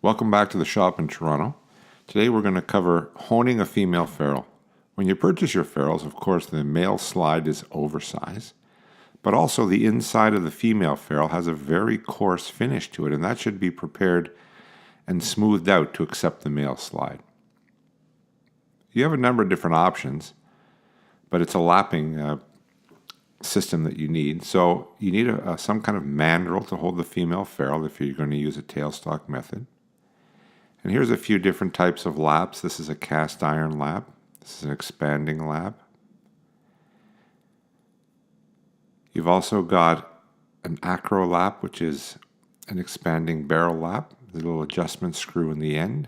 Welcome back to the shop in Toronto. Today we're going to cover honing a female ferrule. When you purchase your ferrules, of course, the male slide is oversized, but also the inside of the female ferrule has a very coarse finish to it, and that should be prepared and smoothed out to accept the male slide. You have a number of different options, but it's a lapping system that you need. So you need some kind of mandrel to hold the female ferrule if you're going to use a tailstock method. And here's a few different types of laps. This is a cast iron lap. This is an expanding lap. You've also got an Acro lap, which is an expanding barrel lap. There's a little adjustment screw in the end,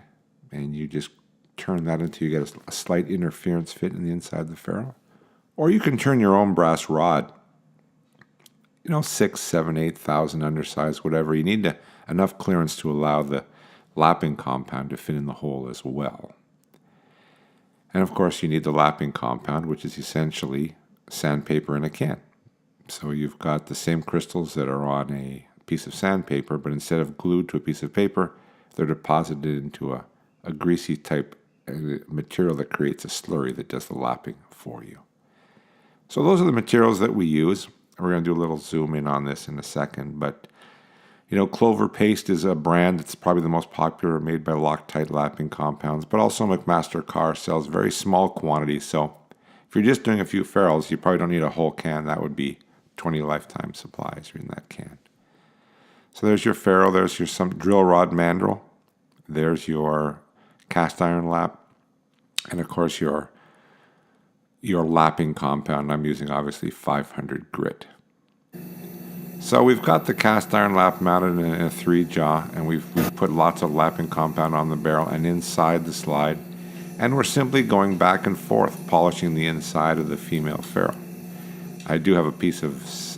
and you just turn that until you get a slight interference fit in the inside of the ferrule. Or you can turn your own brass rod, 6, 7, 8,000 undersized, whatever. You need enough clearance to allow the lapping compound to fit in the hole as well. And of course you need the lapping compound, which is essentially sandpaper in a can. So you've got the same crystals that are on a piece of sandpaper, but instead of glued to a piece of paper, they're deposited into a greasy type material that creates a slurry that does the lapping for you. So those are the materials that we use. We're going to do a little zoom in on this in a second, but Clover Paste is a brand that's probably the most popular, made by Loctite lapping compounds, but also McMaster Carr sells very small quantities. So if you're just doing a few ferrules, you probably don't need a whole can. That would be 20 lifetime supplies in that can. So there's your ferrule. There's your some drill rod mandrel. There's your cast iron lap, and of course your lapping compound. I'm using obviously 500 grit. So we've got the cast iron lap mounted in a 3-jaw, and we've put lots of lapping compound on the barrel and inside the slide, and we're simply going back and forth polishing the inside of the female ferrule. I do have a piece of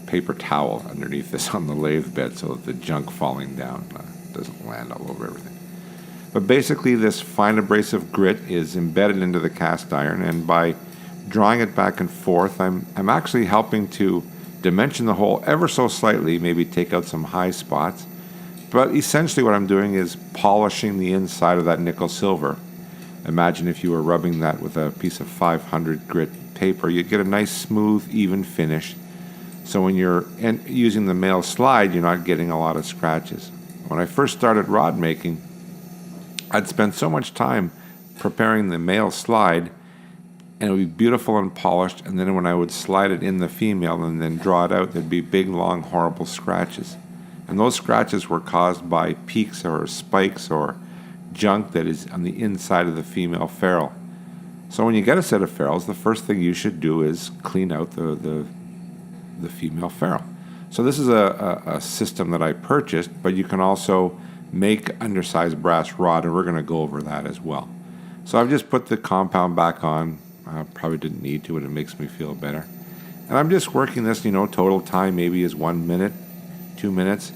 paper towel underneath this on the lathe bed so that the junk falling down doesn't land all over everything. But basically this fine abrasive grit is embedded into the cast iron, and by drawing it back and forth, I'm actually helping to dimension the hole ever so slightly, maybe take out some high spots. But essentially what I'm doing is polishing the inside of that nickel silver. Imagine if you were rubbing that with a piece of 500 grit paper, you'd get a nice smooth, even finish. So when you're using the male slide, you're not getting a lot of scratches. When I first started rod making, I'd spend so much time preparing the male slide, and it would be beautiful and polished, and then when I would slide it in the female and then draw it out, there'd be big, long, horrible scratches. And those scratches were caused by peaks or spikes or junk that is on the inside of the female ferrule. So when you get a set of ferrules, the first thing you should do is clean out the female ferrule. So this is a system that I purchased, but you can also make undersized brass rod, and we're going to go over that as well. So I've just put the compound back on. Probably didn't need to, but it makes me feel better. And I'm just working this, total time maybe is 1 minute, 2 minutes.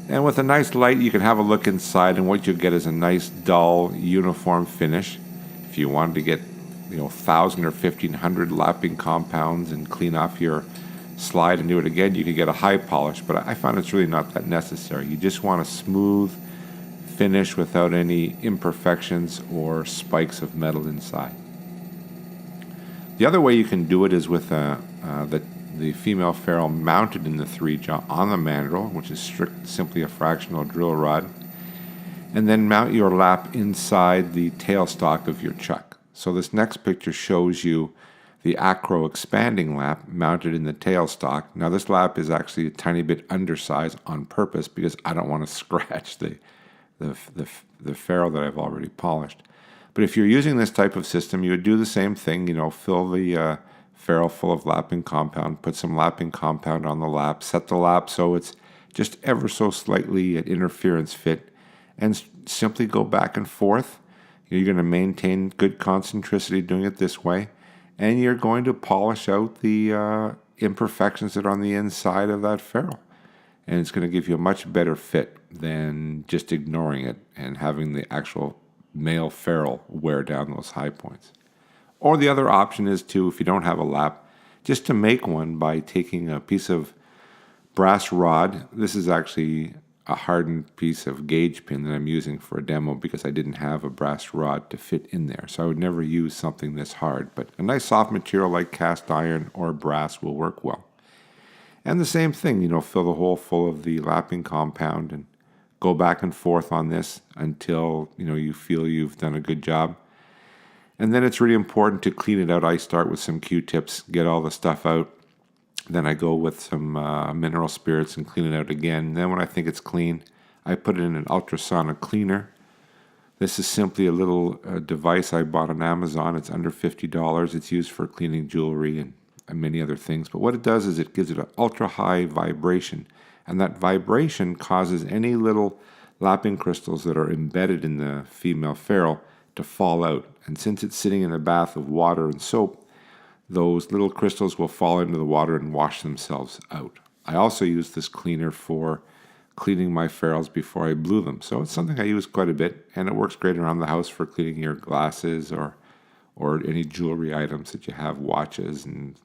And with a nice light, you can have a look inside, and what you'll get is a nice, dull, uniform finish. If you wanted to get, 1,000 or 1,500 lapping compounds and clean off your slide and do it again, you could get a high polish, but I found it's really not that necessary. You just want a smooth finish without any imperfections or spikes of metal inside. The other way you can do it is with the female ferrule mounted in the 3-jaw on the mandrel, which is simply a fractional drill rod, and then mount your lap inside the tailstock of your chuck. So this next picture shows you the Acro expanding lap mounted in the tailstock. Now this lap is actually a tiny bit undersized on purpose because I don't want to scratch the ferrule that I've already polished. But if you're using this type of system, you would do the same thing, fill the ferrule full of lapping compound, put some lapping compound on the lap, set the lap so it's just ever so slightly an interference fit, and simply go back and forth. You're going to maintain good concentricity doing it this way, and you're going to polish out the imperfections that are on the inside of that ferrule. And it's going to give you a much better fit than just ignoring it and having the actual male ferrule wear down those high points. Or the other option is to, if you don't have a lap, just to make one by taking a piece of brass rod. This is actually a hardened piece of gauge pin that I'm using for a demo because I didn't have a brass rod to fit in there. So I would never use something this hard, but a nice soft material like cast iron or brass will work well. And the same thing, fill the hole full of the lapping compound and go back and forth on this until, you feel you've done a good job. And then it's really important to clean it out. I start with some Q-tips, get all the stuff out. Then I go with some mineral spirits and clean it out again. Then when I think it's clean, I put it in an ultrasonic cleaner. This is simply a little device I bought on Amazon. It's under $50. It's used for cleaning jewelry and many other things. But what it does is it gives it an ultra-high vibration. And that vibration causes any little lapping crystals that are embedded in the female ferrule to fall out. And since it's sitting in a bath of water and soap, those little crystals will fall into the water and wash themselves out. I also use this cleaner for cleaning my ferrules before I blue them. So it's something I use quite a bit, and it works great around the house for cleaning your glasses or any jewelry items that you have, watches and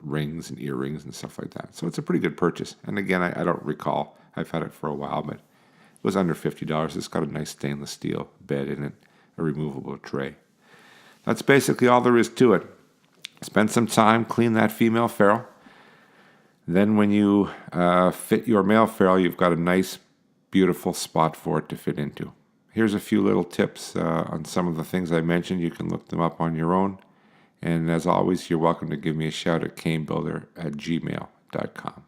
rings and earrings and stuff like that. So it's a pretty good purchase. And again, I don't recall. I've had it for a while, but it was under $50. It's got a nice stainless steel bed in it, a removable tray. That's basically all there is to it. Spend some time, clean that female ferrule. Then when you fit your male ferrule, you've got a nice, beautiful spot for it to fit into. Here's a few little tips on some of the things I mentioned. You can look them up on your own. And as always, you're welcome to give me a shout at canebuilder@gmail.com.